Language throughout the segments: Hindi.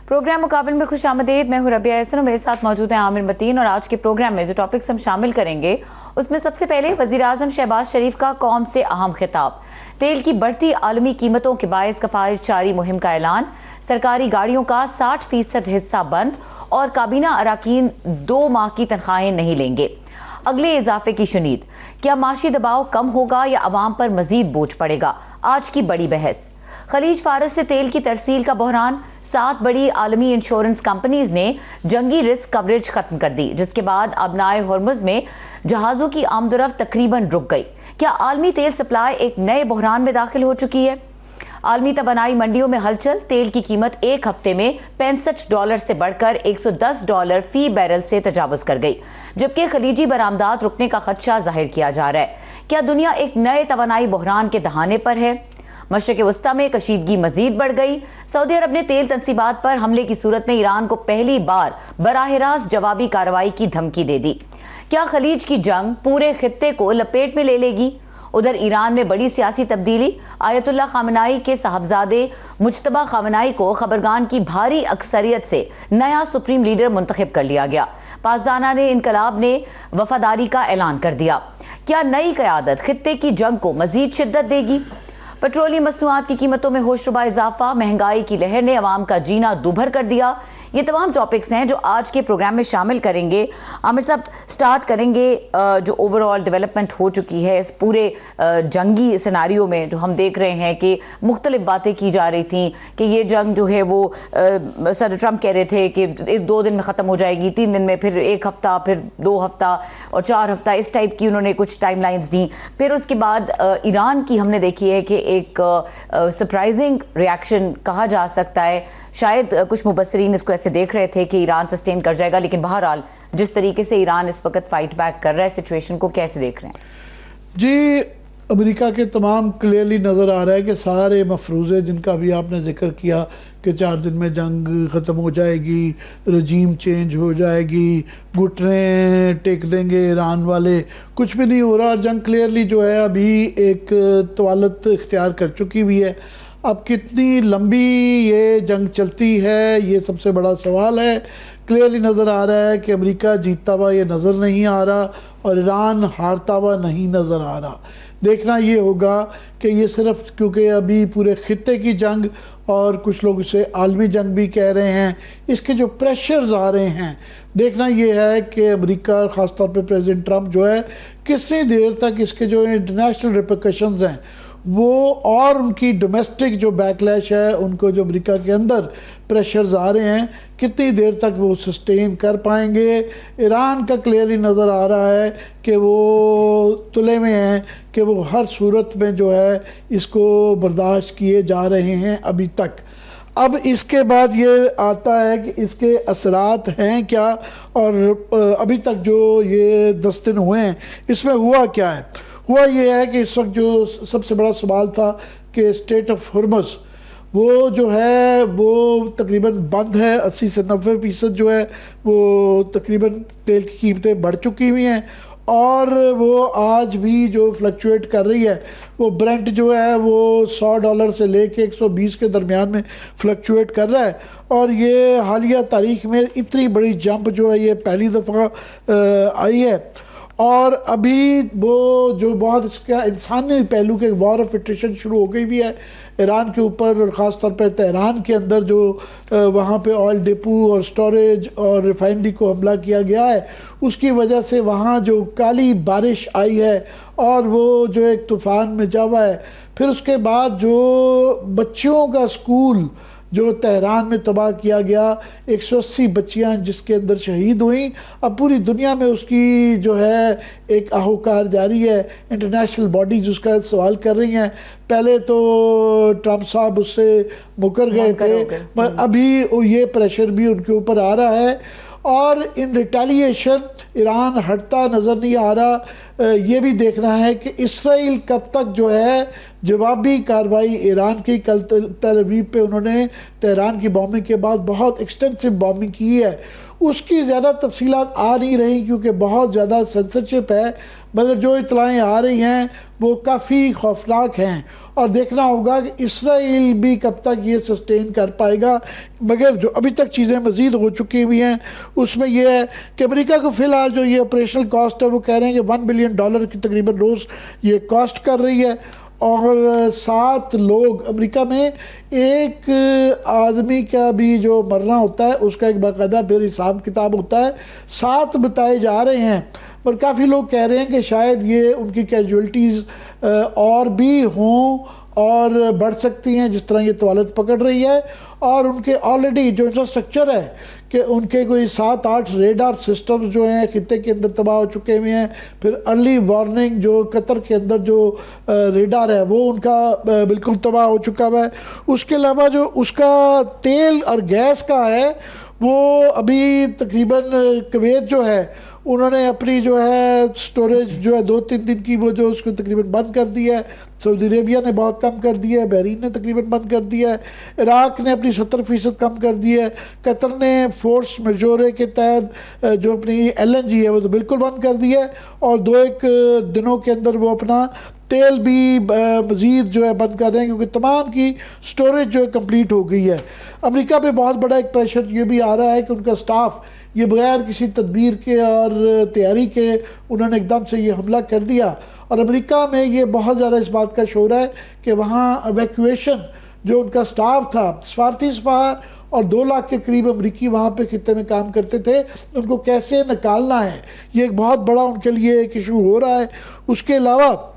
प्रोग्राम मुकाबले में खुश आमदीद। मैं हूं रबिया एहसन और मेरे साथ मौजूद हैं आमिर मतीन। और आज के प्रोग्राम में जो टॉपिक्स हम शामिल करेंगे उसमें सबसे पहले वजीर आजम शहबाज शरीफ का कौम से अहम खिताब, तेल की बढ़ती आलमी कीमतों के बायस कफायत जारी मुहिम का ऐलान, सरकारी गाड़ियों का 60% हिस्सा बंद और काबीना अराकीन 2 माह की तनख्वाहें नहीं लेंगे। अगले इजाफे की शुनीद, क्या माशी दबाव कम होगा या अवाम पर मजीद बोझ पड़ेगा, आज की बड़ी बहस। खलीज फारस से तेल की तरसील का बहरान, 7 बड़ी आलमी इंश्योरेंस कंपनीज ने जंगी रिस्क कवरेज खत्म कर दी, जिसके बाद अबनाए हॉर्मुज में जहाजों की आमदोरफ्त तकरीबन रुक गई। क्या आलमी तेल सप्लाई एक नए बहरान में दाखिल हो चुकी है? आलमी तवानाई मंडियों में हलचल, तेल की कीमत एक हफ्ते में $65 से बढ़कर $110 फी बैरल से तजावुज कर गई, जबकि खलीजी बरामदात रुकने का खदशा जाहिर किया जा रहा है। क्या दुनिया एक नए तवानाई बहरान के दहाने पर है? मशरिक़ वस्ता में कशीदगी मजीद बढ़ गई। सऊदी अरब ने तेल तंसीबात पर हमले की सूरत में ईरान को पहली बार बराह रास्त जवाबी कार्रवाई की धमकी दे दी। क्या खलीज की जंग पूरे खित्ते को लपेट में ले लेगी? उधर ईरान में बड़ी सियासी तब्दीली, आयतुल्लाह खामनाई के साहबजादे मुज्तबा खामनाई को खबरगान की भारी अक्सरियत से नया सुप्रीम लीडर मुंतखब कर लिया गया। पासदाना ने इनकलाब ने वफादारी का ऐलान कर दिया। क्या नई क़यादत खित्ते की जंग को मजीद शिद्दत देगी? पेट्रोलियम मसनूआत की कीमतों में होशरुबा इजाफा, महंगाई की लहर ने अवाम का जीना दूभर कर दिया। ये तमाम टॉपिक्स हैं जो आज के प्रोग्राम में शामिल करेंगे। आमिर साहब, स्टार्ट करेंगे जो ओवरऑल डेवलपमेंट हो चुकी है इस पूरे जंगी सिनारियो में, जो हम देख रहे हैं कि मुख्तलिफ बातें की जा रही थी कि ये जंग जो है वो सदर ट्रंप कह रहे थे कि 2 दिन में ख़त्म हो जाएगी, 3 दिन में, फिर 1 हफ्ता, फिर 2 हफ्ता और 4 हफ्ता, इस टाइप की उन्होंने कुछ टाइमलाइंस दी। फिर उसके बाद ईरान की हमने देखी है कि एक सरप्राइजिंग रिएक्शन कहा जा सकता है। शायद कुछ मुबस्सरीन इसको ऐसे देख रहे थे कि ईरान सस्टेन कर जाएगा, लेकिन बहरहाल जिस तरीके से ईरान इस वक्त फाइट बैक कर रहा है, सिचुएशन को कैसे देख रहे हैं? जी, अमेरिका के तमाम क्लियरली नज़र आ रहा है कि सारे मफरूज़े जिनका भी आपने जिक्र किया कि 4 दिन में जंग ख़त्म हो जाएगी, रजीम चेंज हो जाएगी, घुटने टेक देंगे ईरान वाले, कुछ भी नहीं हो रहा। जंग क्लियरली जो है अभी एक तवालत इख्तियार कर चुकी हुई है। अब कितनी लंबी ये जंग चलती है, ये सबसे बड़ा सवाल है। क्लियरली नज़र आ रहा है कि अमेरिका जीतता हुआ ये नज़र नहीं आ रहा और ईरान हारता हुआ नहीं नज़र आ रहा। देखना ये होगा कि ये सिर्फ क्योंकि अभी पूरे खित्ते की जंग और कुछ लोग इसे आलमी जंग भी कह रहे हैं, इसके जो प्रेशर्स आ रहे हैं, देखना ये है कि अमेरिका और ख़ासतौर पे प्रेसिडेंट ट्रंप जो है कितनी देर तक इसके जो इंटरनेशनल रिपरकशंस हैं वो और उनकी डोमेस्टिक जो बैकलैश है, उनको जो अमेरिका के अंदर प्रेशर्स आ रहे हैं, कितनी देर तक वो सस्टेन कर पाएंगे। ईरान का क्लियरली नज़र आ रहा है कि वो तुले में है कि वो हर सूरत में जो है इसको बर्दाश्त किए जा रहे हैं अभी तक। अब इसके बाद ये आता है कि इसके असरात हैं क्या, और अभी तक जो ये 10 दिन हुए हैं इसमें हुआ क्या है। हुआ ये है कि इस वक्त जो सबसे बड़ा सवाल था कि स्टेट ऑफ हॉर्मुज़ वो जो है वो तकरीबन बंद है। 80 से 90% जो है वो तकरीबन तेल की कीमतें बढ़ चुकी हुई हैं और वो आज भी जो फ्लक्चुएट कर रही है, वो ब्रेंट जो है वो $100 से लेके 120 के दरमियान में फ्लक्चुएट कर रहा है। और ये हालिया तारीख में इतनी बड़ी जंप जो है ये पहली दफ़ा आई है। और अभी वो जो बहुत इसका इंसानी पहलू के वॉर ऑफ एट्रिशन शुरू हो गई भी है ईरान के ऊपर, और ख़ास तौर पर तेहरान के अंदर जो वहाँ पे ऑयल डिपो और स्टोरेज और रिफाइनरी को हमला किया गया है, उसकी वजह से वहाँ जो काली बारिश आई है और वो जो एक तूफ़ान में जा हुआ है। फिर उसके बाद जो बच्चियों का स्कूल जो तेहरान में तबाह किया गया, 180 बच्चियाँ जिसके अंदर शहीद हुई। अब पूरी दुनिया में उसकी जो है एक आहोकार जारी है। इंटरनेशनल बॉडीज़ उसका सवाल कर रही हैं। पहले तो ट्रंप साहब उससे मुकर गए थे, पर अभी ये प्रेशर भी उनके ऊपर आ रहा है और इन रिटेलिएशन ईरान हटता नज़र नहीं आ रहा। ये भी देखना है कि इसराइल कब तक जो है जवाबी कार्रवाई ईरान की। कल तेल अवीव पे उन्होंने तेहरान की बॉम्बिंग के बाद बहुत एक्सटेंसिव बॉम्बिंग की है। उसकी ज़्यादा तफसीलात आ नहीं रही क्योंकि बहुत ज़्यादा सेंसरशिप है, मगर जो इतलाएँ आ रही हैं वो काफ़ी खौफनाक हैं और देखना होगा कि इसराइल भी कब तक ये सस्टेन कर पाएगा। मगर जो अभी तक चीज़ें मज़ीद हो चुकी हुई हैं उसमें यह है कि अमेरिका को फ़िलहाल जो ये ऑपरेशनल कॉस्ट है वो कह रहे हैं कि $1 बिलियन की तकरीबन रोज़ ये कॉस्ट कर रही है। और 7 लोग अमेरिका में, एक आदमी का भी जो मरना होता है उसका एक बाकायदा फिर हिसाब किताब होता है। 7 बताए जा रहे हैं, पर काफ़ी लोग कह रहे हैं कि शायद ये उनकी कैजुअल्टीज़ और भी हों और बढ़ सकती हैं जिस तरह ये तवालत पकड़ रही है। और उनके ऑलरेडी जो इंफ्रास्ट्रक्चर है कि उनके कोई 7-8 रेडार सिस्टम्स जो हैं खित्ते के अंदर तबाह हो चुके हुए हैं। फिर अर्ली वार्निंग जो कतर के अंदर जो रेडार है वो उनका बिल्कुल तबाह हो चुका हुआ है। उसके अलावा जो उसका तेल और गैस का है वो अभी तकरीबन कुवैत जो है उन्होंने अपनी जो है स्टोरेज जो है 2-3 दिन की वो जो उसको तकरीबन बंद कर दी है। सऊदी अरेबिया ने बहुत कम कर दिया है, बहरीन ने तकरीबन बंद कर दिया है, इराक ने अपनी 70% कम कर दी है, कतर ने फोर्स मेजोरे के तहत जो अपनी LNG है वो तो बिल्कुल बंद कर दी है और 2-1 दिनों के अंदर वो अपना तेल भी मज़ीद जो है बंद कर रहे हैं क्योंकि तमाम की स्टोरेज जो है कंप्लीट हो गई है। अमेरिका पे बहुत बड़ा एक प्रेशर ये भी आ रहा है कि उनका स्टाफ ये बगैर किसी तदबीर के और तैयारी के उन्होंने एकदम से ये हमला कर दिया। और अमेरिका में ये बहुत ज़्यादा इस बात का शोर है कि वहाँ एवैक्यूएशन जो उनका स्टाफ था, सफारती सफार और 2 लाख के करीब अमरीकी वहाँ पे खित्ते में काम करते थे, उनको कैसे निकालना है ये एक बहुत बड़ा उनके लिए एक इशू हो रहा है। उसके अलावा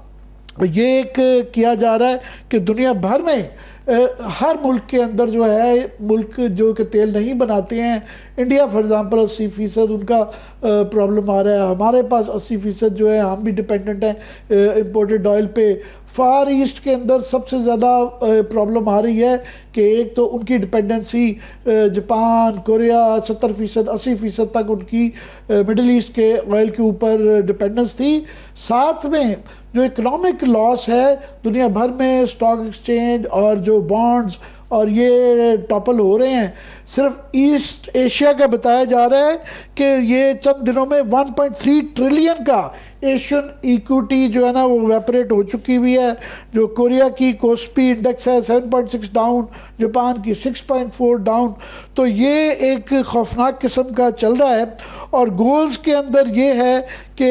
ये एक किया जा रहा है कि दुनिया भर में हर मुल्क के अंदर जो है मुल्क जो कि तेल नहीं बनाते हैं, इंडिया फॉर एग्ज़ाम्पल 80% उनका प्रॉब्लम आ रहा है। हमारे पास 80% जो है हम भी डिपेंडेंट हैं इम्पोर्टेड ऑयल पे। फार ईस्ट के अंदर सबसे ज़्यादा प्रॉब्लम आ रही है कि एक तो उनकी डिपेंडेंसी जापान, कोरिया 70%, 80% तक उनकी मिडिल ईस्ट के ऑयल के ऊपर डिपेंडेंस थी। साथ में जो इकोनॉमिक लॉस है दुनिया भर में, स्टॉक एक्सचेंज और जो बॉन्ड्स और ये टॉपल हो रहे हैं। सिर्फ ईस्ट एशिया का बताया जा रहा है कि ये चंद दिनों में 1.3 ट्रिलियन का एशियन इक्विटी जो है ना वो वेपरेट हो चुकी हुई है। जो कोरिया की कोस्पी इंडेक्स है 7.6 डाउन, जापान की 6.4 डाउन। तो ये एक खौफनाक किस्म का चल रहा है। और गोल्स के अंदर ये है कि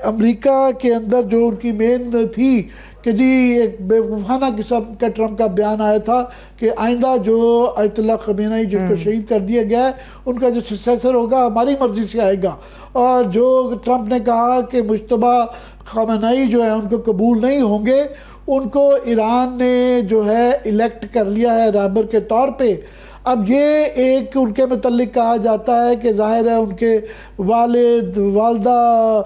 अमेरिका के अंदर जो उनकी मेन थी कि जी एक बेवकूफ़ाना किस्म का ट्रंप का बयान आया था कि आइंदा जो आयतुल्लाह खमेनी जिसको शहीद कर दिया गया है उनका जो सक्सेसर होगा हमारी मर्ज़ी से आएगा। और जो ट्रंप ने कहा कि मुश्तबा खमेनी जो है उनको कबूल नहीं होंगे, उनको ईरान ने जो है इलेक्ट कर लिया है रहबर के तौर पे। अब ये एक उनके मुतल्लिक कहा जाता है कि ज़ाहिर है उनके वालिद, वालदा,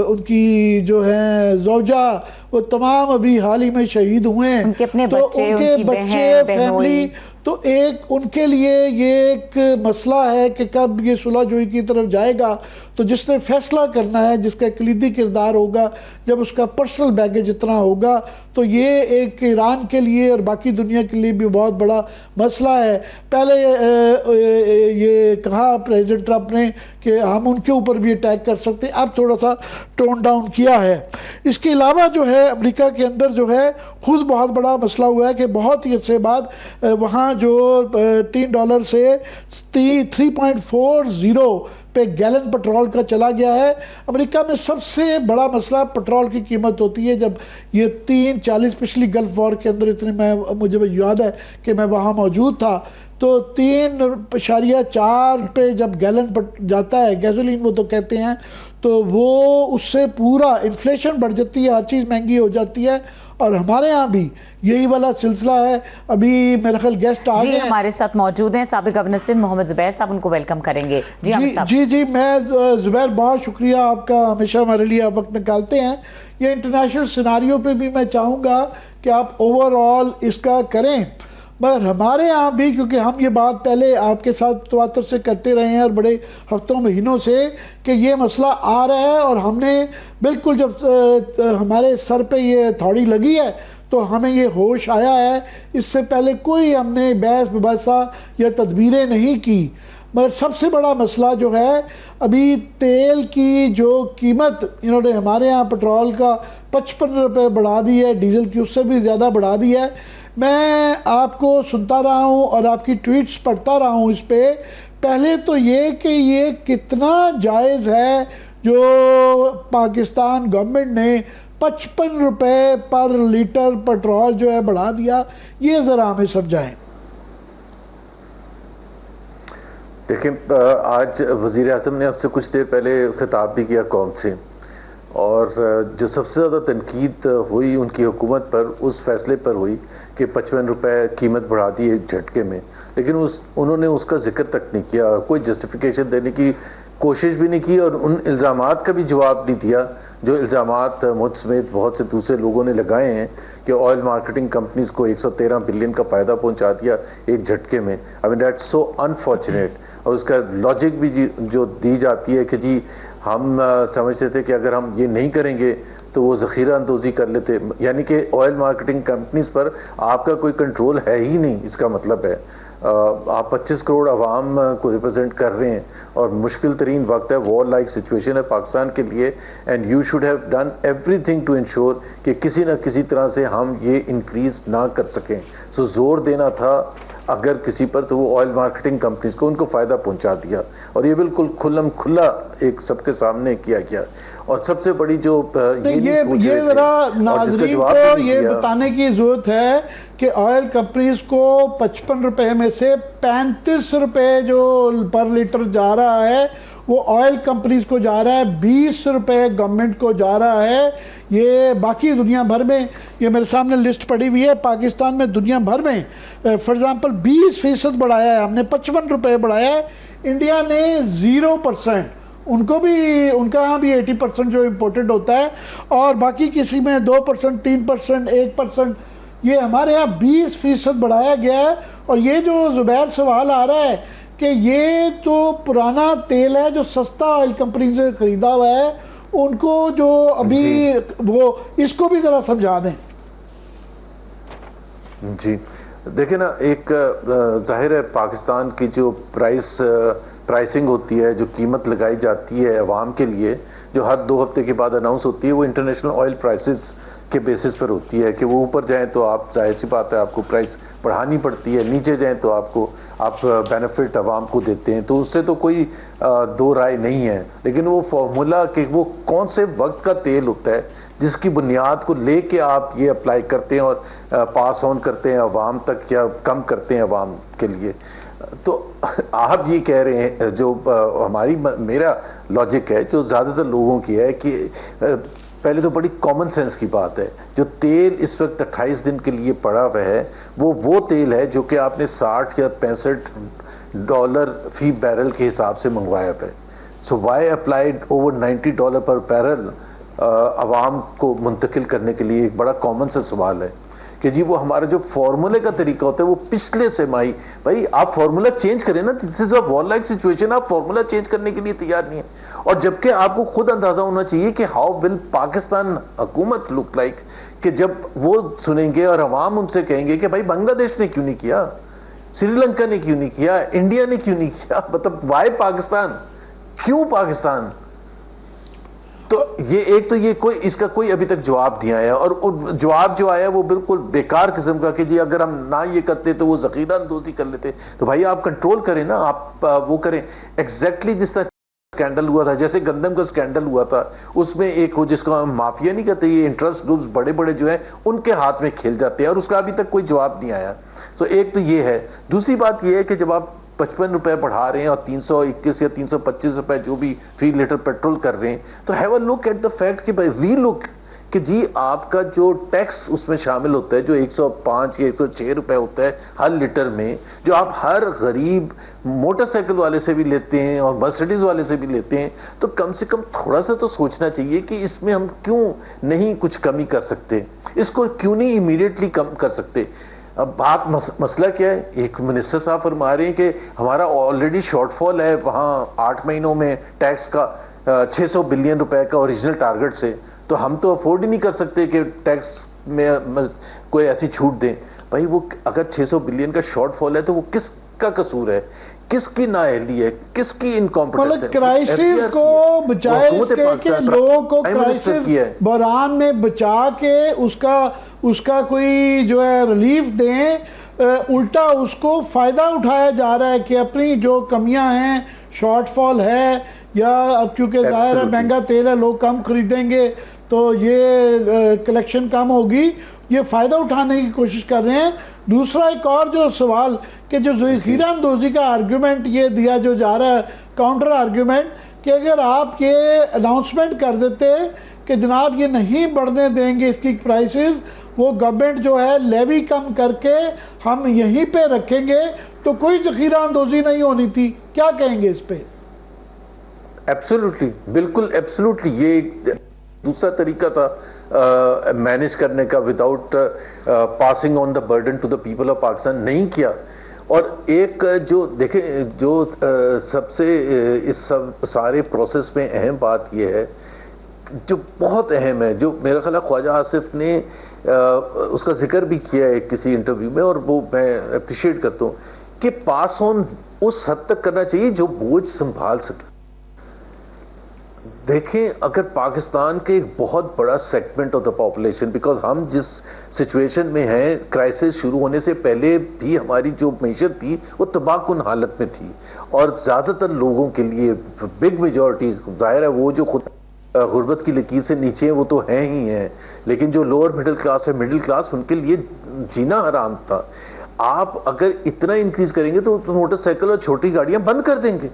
उनकी जो है ज़ौजा वो तमाम अभी हाल ही में शहीद हुए हैं। उनके अपने तो बच्चे, उनके बच्चे, फैमिली, तो एक उनके लिए ये एक मसला है कि कब ये सुलह जोई की तरफ जाएगा। तो जिसने फैसला करना है, जिसका कलीदी किरदार होगा, जब उसका पर्सनल बैगेज इतना होगा, तो ये एक ईरान के लिए और बाकी दुनिया के लिए भी बहुत बड़ा मसला है। पहले ये कहा प्रेसिडेंट ट्रंप ने कि हम उनके ऊपर भी अटैक कर सकते हैं, अब थोड़ा सा टोन डाउन किया है। इसके अलावा जो है अमेरिका के अंदर जो है खुद बहुत बड़ा मसला हुआ है कि बहुत ही अर्से बाद वहाँ जो $3 से 3.40 पे गैलन पेट्रोल का चला गया है। अमेरिका में सबसे बड़ा मसला पेट्रोल की कीमत होती है। जब ये 3.40 पिछली गल्फ वॉर के अंदर इतने मुझे याद है कि मैं वहाँ मौजूद था, तो 3.4 पे जब गैलन जाता है गैसोलीन वो तो कहते हैं, तो वो उससे पूरा इन्फ्लेशन बढ़ जाती है, हर चीज़ महंगी हो जाती है। और हमारे यहाँ भी यही वाला सिलसिला है। अभी मेरे ख्याल गेस्ट आ गए हमारे साथ मौजूद हैं साबिक गवर्नर सिंध मोहम्मद जुबैर साहब, उनको वेलकम करेंगे। जी मैं जुबैर बहुत शुक्रिया आपका, हमेशा हमारे लिए आप वक्त निकालते हैं। ये इंटरनेशनल सिनारियो पे भी मैं चाहूँगा कि आप ओवरऑल इसका करें, मगर हमारे यहाँ भी, क्योंकि हम ये बात पहले आपके साथ तवातर से करते रहे हैं और बड़े हफ्तों महीनों से कि ये मसला आ रहा है, और हमने बिल्कुल जब हमारे सर पे ये थोड़ी लगी है तो हमें ये होश आया है। इससे पहले कोई हमने बहस मुबासा या तदबीरें नहीं की। मगर सबसे बड़ा मसला जो है, अभी तेल की जो कीमत इन्होंने हमारे यहाँ पेट्रोल का 55 रुपये बढ़ा दी है, डीजल की उससे भी ज़्यादा बढ़ा दी है। मैं आपको सुनता रहा हूँ और आपकी ट्वीट्स पढ़ता रहा हूँ इस पर। पहले तो ये कि ये कितना जायज़ है जो पाकिस्तान गवर्नमेंट ने 55 रुपये पर लीटर पेट्रोल जो है बढ़ा दिया, ये ज़रा हमें समझाएं। देखिए, आज वज़ीर आज़म ने आपसे कुछ देर पहले खिताब भी किया कौम से, और जो सबसे ज़्यादा तनकीद हुई उनकी हुकूमत पर उस फैसले पर हुई कि 55 रुपये कीमत बढ़ा दी एक झटके में, लेकिन उन्होंने उसका जिक्र तक नहीं किया, कोई जस्टिफिकेशन देने की कोशिश भी नहीं की और उन इल्ज़ामात का भी जवाब नहीं दिया जो इल्ज़ामात मुझ समेत बहुत से दूसरे लोगों ने लगाए हैं कि ऑयल मार्केटिंग कंपनीज़ को 113 बिलियन का फ़ायदा पहुंचा दिया एक झटके में। I mean that's so unfortunate. और उसका लॉजिक भी जो दी जाती है कि जी हम समझते थे कि अगर हम ये नहीं करेंगे तो वो ज़ख़ीरा अंदोज़ी कर लेते, यानी कि ऑयल मार्केटिंग कंपनीज़ पर आपका कोई कंट्रोल है ही नहीं। इसका मतलब है आप 25 करोड़ आवाम को रिप्रेजेंट कर रहे हैं और मुश्किल तरीन वक्त है, वॉर लाइक सिचुएशन है पाकिस्तान के लिए, and you should have done everything to ensure कि किसी न किसी तरह से हम ये इंक्रीज़ ना कर सकें। सो ज़ोर देना था अगर किसी पर तो वो ऑयल मार्केटिंग कंपनीज को उनको फ़ायदा पहुंचा दिया, और ये बिल्कुल खुला एक सबके सामने किया गया। और सबसे बड़ी जो ये ज़रा नाज़रीन को ये बताने की ज़रूरत है कि ऑयल कंपनीज को 55 रुपये में से 35 रुपये जो पर लीटर जा रहा है वो ऑयल कंपनीज को जा रहा है, 20 रुपये गवर्नमेंट को जा रहा है। ये बाकी दुनिया भर में, ये मेरे सामने लिस्ट पड़ी हुई है, पाकिस्तान में दुनिया भर में फॉर एग्ज़ाम्पल 20% बढ़ाया है हमने, 55 रुपये बढ़ाया है। इंडिया ने 0%, उनको भी, उनका यहाँ भी 80% जो इम्पोर्टेड होता है, और बाकी किसी में 2%, 3%, 1%, ये हमारे यहाँ 20% बढ़ाया गया है। और ये जो ज़ुबैर सवाल आ रहा है कि ये तो पुराना तेल है जो सस्ता ऑयल कंपनी से ख़रीदा हुआ है, उनको जो अभी वो, इसको भी ज़रा समझा दें। जी देखिए ना, एक जाहिर है पाकिस्तान की जो प्राइसिंग होती है, जो कीमत लगाई जाती है अवाम के लिए, जो हर 2 हफ्ते के बाद अनाउंस होती है, वो इंटरनेशनल ऑयल प्राइसेस के बेसिस पर होती है कि वो ऊपर जाएं तो आप, जाहिर सी बात है, आपको प्राइस बढ़ानी पड़ती है, नीचे जाएं तो आप बेनिफिट अवाम को देते हैं, तो उससे तो कोई दो राय नहीं है। लेकिन वो फार्मूला कि वो कौन से वक्त का तेल होता है जिसकी बुनियाद को लेके आप ये अप्लाई करते हैं और पास ऑन करते हैं अवाम तक या कम करते हैं अवाम के लिए, तो आप ये कह रहे हैं, जो मेरा लॉजिक है जो ज़्यादातर लोगों की है कि पहले तो बड़ी कॉमन सेंस की बात है, जो तेल इस वक्त 28 दिन के लिए पड़ा हुआ है वो तेल है जो कि आपने 60 या 65 डॉलर फी बैरल के हिसाब से मंगवाया हुआ है। सो वाई अप्लाइड ओवर $90 पर बैरल अवाम को मुंतकिल करने के लिए? एक बड़ा कॉमन सा सवाल है कि जी वो हमारा जो फार्मूले का तरीका होता है वो पिछले से भाई आप फार्मूला चेंज करें ना, this is a war like situation, आप फार्मूला चेंज करने के लिए तैयार नहीं है। और जबकि आपको खुद अंदाजा होना चाहिए कि हाउ विल पाकिस्तान हुकूमत लुक लाइक, कि जब वो सुनेंगे और अवाम उनसे कहेंगे कि भाई बांग्लादेश ने क्यों नहीं किया, श्रीलंका ने क्यों नहीं किया, इंडिया ने क्यों नहीं किया, मतलब वाई पाकिस्तान, क्यों पाकिस्तान? तो ये एक तो ये कोई इसका कोई अभी तक जवाब दिया है, और जवाब जो आया वो बिल्कुल बेकार किस्म का कि जी अगर हम ना ये करते तो वो ज़ख़ीरा अंदोज़ी कर लेते। तो भाई आप कंट्रोल करें ना, आप वो करें एग्जैक्टली जिस तरह स्कैंडल हुआ था, जैसे गंदम का स्कैंडल हुआ था, उसमें एक हो जिसका हम माफिया नहीं कहते, ये इंटरेस्ट ग्रुप्स बड़े बड़े जो हैं उनके हाथ में खेल जाते हैं, और उसका अभी तक कोई जवाब नहीं आया। तो एक तो ये है। दूसरी बात ये है कि जब आप 55 रुपये बढ़ा रहे हैं और 321 या 325 रुपये जो भी फी लीटर पेट्रोल कर रहे हैं, तो have a look at the fact कि भाई रीलुक कि जी आपका जो टैक्स उसमें शामिल होता है जो 105 या 106 रुपये होता है हर लीटर में, जो आप हर गरीब मोटरसाइकिल वाले से भी लेते हैं और मर्सिडीज़ वाले से भी लेते हैं, तो कम से कम थोड़ा सा तो सोचना चाहिए कि इसमें हम क्यों नहीं कुछ कमी कर सकते, इसको क्यों नहीं इमीडिएटली कम कर सकते। अब बात मसला क्या है, एक मिनिस्टर साहब फरमा रहे हैं कि हमारा ऑलरेडी शॉर्टफॉल है वहाँ 8 महीनों में टैक्स का 600 बिलियन रुपए का ओरिजिनल टारगेट से, तो हम तो अफोर्ड ही नहीं कर सकते कि टैक्स में कोई ऐसी छूट दें। भाई वो अगर 600 बिलियन का शॉर्टफॉल है तो वो किसका कसूर है, किसकी नाअहली है, किसकी इनकॉम्पिटेंस है? क्राइसिस को बचाए इसके कि लोगों को क्राइसिस बहरान में बचा के उसका कोई जो है रिलीफ दें, उल्टा उसको फ़ायदा उठाया जा रहा है कि अपनी जो कमियां हैं, शॉर्टफॉल है, या अब क्योंकि ज़ाहिर है महंगा तेल है, लोग कम खरीदेंगे तो ये कलेक्शन कम होगी, ये फ़ायदा उठाने की कोशिश कर रहे हैं। दूसरा एक और जो सवाल कि जो ज़ख़ीरा अंदोज़ी का आर्ग्यूमेंट ये दिया जो जा रहा है, काउंटर आर्ग्यूमेंट, कि अगर आप ये अनाउंसमेंट कर देते कि जनाब ये नहीं बढ़ने देंगे इसकी प्राइसेस, वो गवर्नमेंट जो है लेवी कम करके हम यहीं पे रखेंगे तो कोई ज़ख़ीरा अंदोज़ी नहीं होनी थी, क्या कहेंगे इस पे? एब्सोल्युटली, बिल्कुल एब्सोल्युटली, ये दूसरा तरीका था मैनेज करने का without passing on the burden to the people of Pakistan, नहीं किया। और एक जो देखें जो सबसे इस सब सारे प्रोसेस में अहम बात यह है, जो बहुत अहम है, जो मेरा ख्याल ख्वाजा आसिफ ने उसका जिक्र भी किया है किसी इंटरव्यू में, और वो मैं अप्रिशिएट करता हूँ कि पास ऑन उस हद तक करना चाहिए जो बोझ संभाल सके। देखें, अगर पाकिस्तान के एक बहुत बड़ा segment of the population, because हम जिस सिचुएशन में हैं, क्राइसिस शुरू होने से पहले भी हमारी जो मईशत थी वो तबाहकुन हालत में थी, और ज़्यादातर लोगों के लिए, बिग मेजॉरिटी, ज़ाहिर है वो जो खुद गुर्बत की लकीर से नीचे हैं वो तो हैं ही हैं, लेकिन जो लोअर मिडिल क्लास है, मिडिल क्लास, उनके लिए जीना हराम था। आप अगर इतना इंक्रीज करेंगे तो मोटरसाइकिल और छोटी गाड़ियां बंद कर देंगे,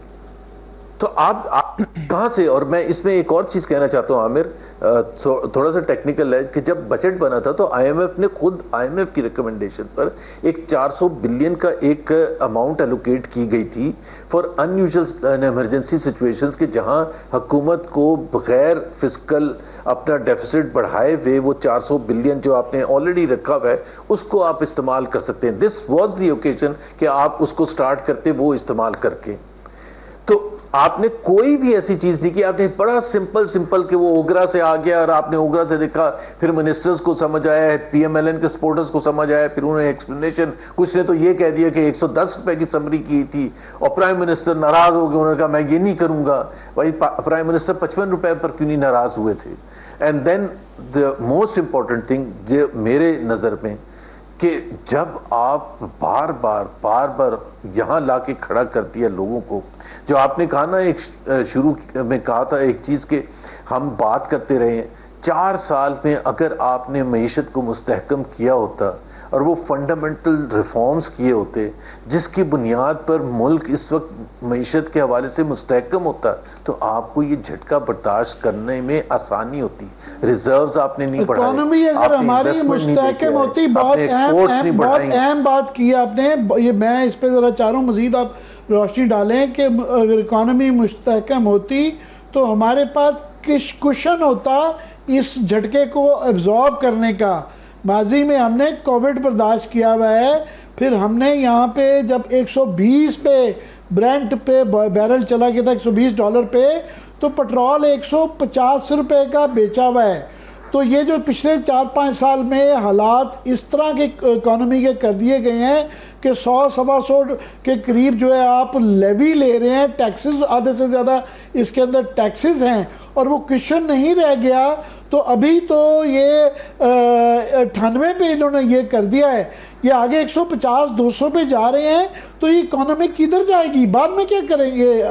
तो आप कहाँ से? और मैं इसमें एक और चीज़ कहना चाहता हूँ आमिर, थोड़ा सा टेक्निकल है, कि जब बजट बना था तो आईएमएफ ने खुद, आईएमएफ की रिकमेंडेशन पर एक 400 बिलियन का एक अमाउंट एलोकेट की गई थी फॉर अनयूजुअल इमरजेंसी सिचुएशंस, कि जहाँ हुकूमत को बगैर फिस्कल अपना डेफिसिट बढ़ाए हुए वो 400 बिलियन जो आपने ऑलरेडी रखा हुआ है उसको आप इस्तेमाल कर सकते हैं। दिस वॉज द ओकेजन कि आप उसको स्टार्ट करते वो इस्तेमाल करके। तो आपने कोई भी ऐसी चीज नहीं की, आपने बड़ा सिंपल कि वो ओगरा से आ गया और आपने ओगरा से देखा, फिर मिनिस्टर्स को समझ आया, पीएमएलएन के सपोर्टर्स को समझ आया, फिर उन्होंने एक्सप्लेनेशन, कुछ ने तो ये कह दिया कि 110 रुपए की समरी की थी और प्राइम मिनिस्टर नाराज हो गए, उन्होंने कहा मैं ये नहीं करूंगा। भाई प्राइम मिनिस्टर 55 रुपए पर क्यों नहीं नाराज हुए थे? And then the most important thing जो मेरे नजर में, कि जब आप बार बार यहाँ ला के खड़ा करती है लोगों को, जो आपने कहा ना, एक शुरू में कहा था एक चीज़ के हम बात करते रहे हैं, 4 साल में अगर आपने मईशत को मुस्तहकम किया होता और वो फंडामेंटल रिफॉर्म्स किए होते जिसकी बुनियाद पर मुल्क इस वक्त मईशत के हवाले से मुस्तहकम होता, तो आपको ये झटका बर्दाश्त करने में आसानी होती। रिजर्व्स आपने नहीं बढ़ाए, इकोनॉमी अगर हमारी मुस्तहकम होती, बहुत अहम बात की आपने, ये मैं इस पे ज़रा चाह रहा हूँ मज़ीद आप रोशनी डालें कि अगर इकोनॉमी मुस्तहकम होती तो हमारे पास कुशन होता इस झटके को एब्जॉर्ब करने का। माजी में हमने कोविड बर्दाश्त किया हुआ है, फिर हमने यहाँ पे जब 120 पे ब्रेंट पे बैरल चला गया था, $120 पे, तो पेट्रोल 150 रुपए का बेचा हुआ है। तो ये जो पिछले 4-5 साल में हालात इस तरह के इकोनॉमी के कर दिए गए हैं कि 100-125 के करीब जो है आप लेवी ले रहे हैं, टैक्सेस आधे से ज़्यादा इसके अंदर टैक्सेस हैं, और वो क्वेश्चन नहीं रह गया। तो अभी तो ये 98 पे इन्होंने ये कर दिया है, ये आगे 150-200 पे जा रहे हैं, तो ये इकोनॉमी किधर जाएगी? बाद में क्या करेंगे?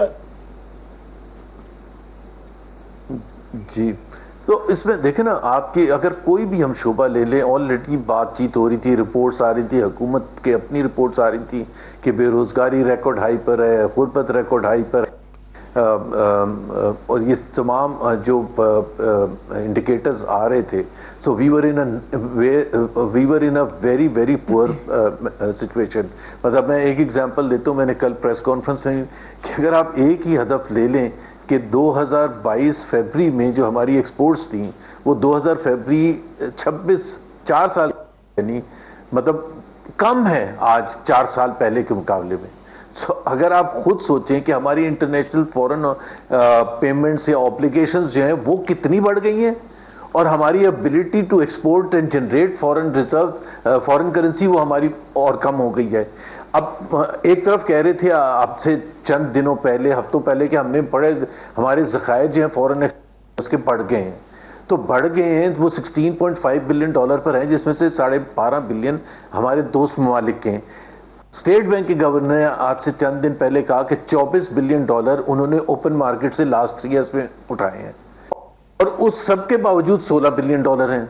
जी, तो इसमें देखें ना, आपकी अगर कोई भी हम शोबा ले लें, ऑलरेडी बातचीत हो रही थी, रिपोर्ट्स आ रही थी, हुकूमत के अपनी रिपोर्ट्स आ रही थी कि बेरोज़गारी रिकॉर्ड हाई पर है, गुर्बत रिकॉर्ड हाई पर है, और ये तमाम जो इंडिकेटर्स आ रहे थे। So we were in a very poor situation. मतलब मैं एक एग्जांपल देता हूँ, मैंने कल प्रेस कॉन्फ्रेंस में कि अगर आप एक ही हदफ ले लें कि 2022 फरवरी में जो हमारी एक्सपोर्ट्स थी वो 2000 फरवरी 26 4 साल यानी मतलब कम है आज 4 साल पहले के मुकाबले में। सो अगर आप खुद सोचें कि हमारी इंटरनेशनल फॉरेन पेमेंट्स या ऑब्लिगेशंस जो हैं वो कितनी बढ़ गई हैं, और हमारी ability to export and generate foreign reserve, foreign currency, वो हमारी और कम हो गई है। अब एक तरफ कह रहे थे आपसे चंद दिनों पहले, हफ्तों पहले, कि हमने बड़े हमारे ज़खायर जो हैं फॉरेन उसके बढ़ गए हैं, तो बढ़ गए हैं, वो 16.5 बिलियन डॉलर पर हैं, जिसमें से 12.5 बिलियन हमारे दोस्त ममालिक के हैं। स्टेट बैंक के गवर्नर ने आज से चंद दिन पहले कहा कि 24 बिलियन डॉलर उन्होंने ओपन मार्केट से लास्ट 3 ईयर्स में उठाए हैं, और उस सब के बावजूद 16 बिलियन डॉलर हैं।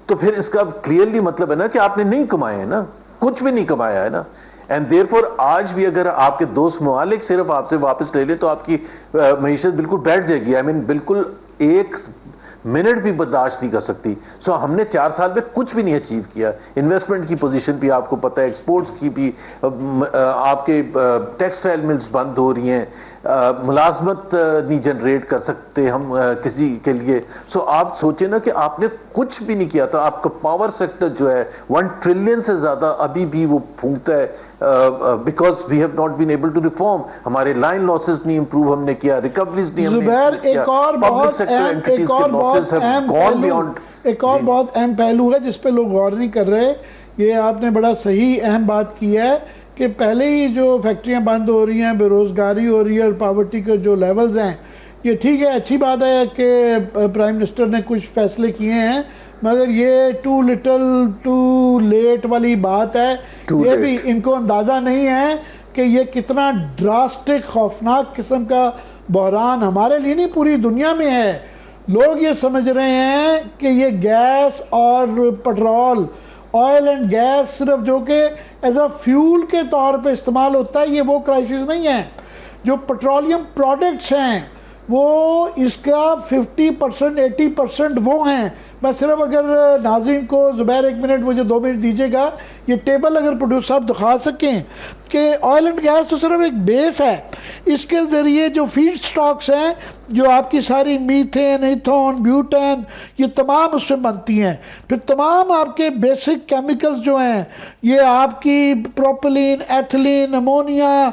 तो फिर इसका क्लियरली मतलब है ना कि आपने नहीं कमाए हैं ना, कुछ भी नहीं कमाया है ना। एंड देयरफॉर आज भी अगर आपके दोस्त ममालिक सिर्फ आपसे वापस ले ले तो आपकी मईशत बिल्कुल बैठ जाएगी। आई मीन बिल्कुल एक मिनट भी बर्दाश्त नहीं कर सकती। सो हमने 4 साल में कुछ भी नहीं अचीव किया। इन्वेस्टमेंट की पोजीशन भी आपको पता है, एक्सपोर्ट्स की भी, आपके टेक्सटाइल मिल्स बंद हो रही हैं, मुलाजमत नहीं जनरेट कर सकते हम किसी के लिए। सो आप सोचे ना कि आपने कुछ भी नहीं किया था। आपका पावर सेक्टर जो है 1 ट्रिलियन से ज़्यादा अभी भी वो फूंकता है, because we have not been able to reform. हमारे लाइन लॉसेस नहीं इंप्रूव हमने किया, रिकवरीज नहीं हमने किया, पब्लिक सेक्टर एंटिटीज के लॉसेस हैव गॉन बियॉन्ड। एक और बहुत अहम पहलू है जिस पे लोग गौर नहीं कर रहे, ये आपने बड़ा सही अहम बात की है कि पहले ही जो फैक्ट्रियां बंद हो रही हैं, बेरोज़गारी हो रही है, और पावर्टी के जो लेवल्स हैं, ये ठीक है, अच्छी बात है कि प्राइम मिनिस्टर ने कुछ फैसले किए हैं, मगर ये टू लिटल टू लेट वाली बात है। ये भी इनको अंदाज़ा नहीं है कि ये कितना ड्रास्टिक खौफनाक किस्म का बहरान हमारे लिए नहीं पूरी दुनिया में है। लोग ये समझ रहे हैं कि ये गैस और पेट्रोल, ऑयल एंड गैस सिर्फ जो कि एज अ फ्यूल के तौर पे इस्तेमाल होता है, ये वो क्राइसिस नहीं है। जो पेट्रोलियम प्रोडक्ट्स हैं वो इसका 50% 80% वो हैं। मैं सिर्फ अगर नाज़रीन को ज़ुबैर 1 मिनट मुझे 2 मिनट दीजिएगा, ये टेबल अगर प्रोड्यूसर साहब दिखा सकें कि ऑयल एंड गैस तो सिर्फ एक बेस है, इसके ज़रिए जो फीड स्टॉक्स हैं, जो आपकी सारी मीथेन, इथोन, ब्यूटेन, ये तमाम उसमें बनती हैं। फिर तमाम आपके बेसिक केमिकल्स जो हैं, ये आपकी प्रोपिलीन, एथिलीन, अमोनिया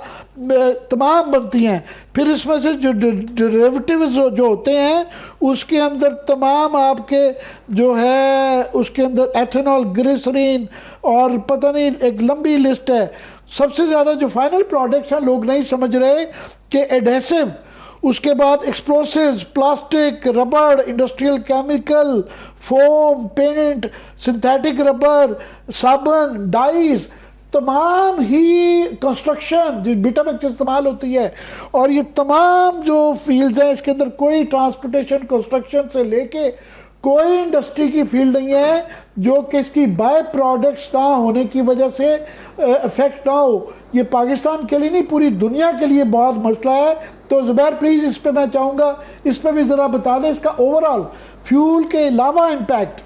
तमाम बनती हैं। फिर इसमें से जो डेरिवेटिव्स जो होते हैं उसके अंदर तमाम आपके जो है उसके अंदर एथेनॉल, ग्लिसरीन और पता नहीं एक लंबी लिस्ट है। सबसे ज़्यादा जो फाइनल प्रोडक्ट्स हैं लोग नहीं समझ रहे कि एडेसिव, उसके बाद एक्सप्लोसिव्स, प्लास्टिक, रबड़, industrial chemical, foam, paint, synthetic rubber, साबुन, डाइज, तमाम ही कंस्ट्रक्शन जो बिटमैक्स इस्तेमाल होती है, और ये तमाम जो फील्ड्स हैं इसके अंदर कोई ट्रांसपोर्टेशन, कंस्ट्रक्शन से लेके कोई इंडस्ट्री की फील्ड नहीं है जो कि इसकी बाय प्रोडक्ट्स ना होने की वजह से इफेक्ट ना हो। ये पाकिस्तान के लिए नहीं पूरी दुनिया के लिए बहुत मसला है। तो ज़ुबैर प्लीज़ इस पे मैं चाहूँगा इस पे भी ज़रा बता दें इसका ओवरऑल फ्यूल के अलावा इम्पैक्ट।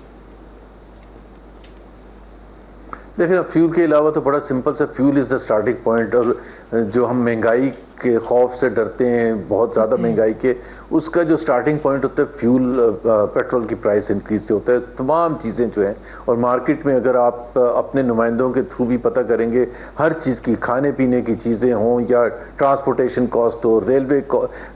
देखिए फ्यूल के अलावा तो बड़ा सिंपल सा, fuel is the starting point. और जो हम महंगाई के खौफ से डरते हैं, बहुत ज़्यादा महंगाई के, उसका जो स्टार्टिंग पॉइंट होता है फ्यूल, पेट्रोल की प्राइस इंक्रीज से होता है। तमाम चीज़ें जो हैं, और मार्केट में अगर आप अपने नुमाइंदों के थ्रू भी पता करेंगे, हर चीज़ की, खाने पीने की चीज़ें हों या ट्रांसपोर्टेशन कॉस्ट हो, रेलवे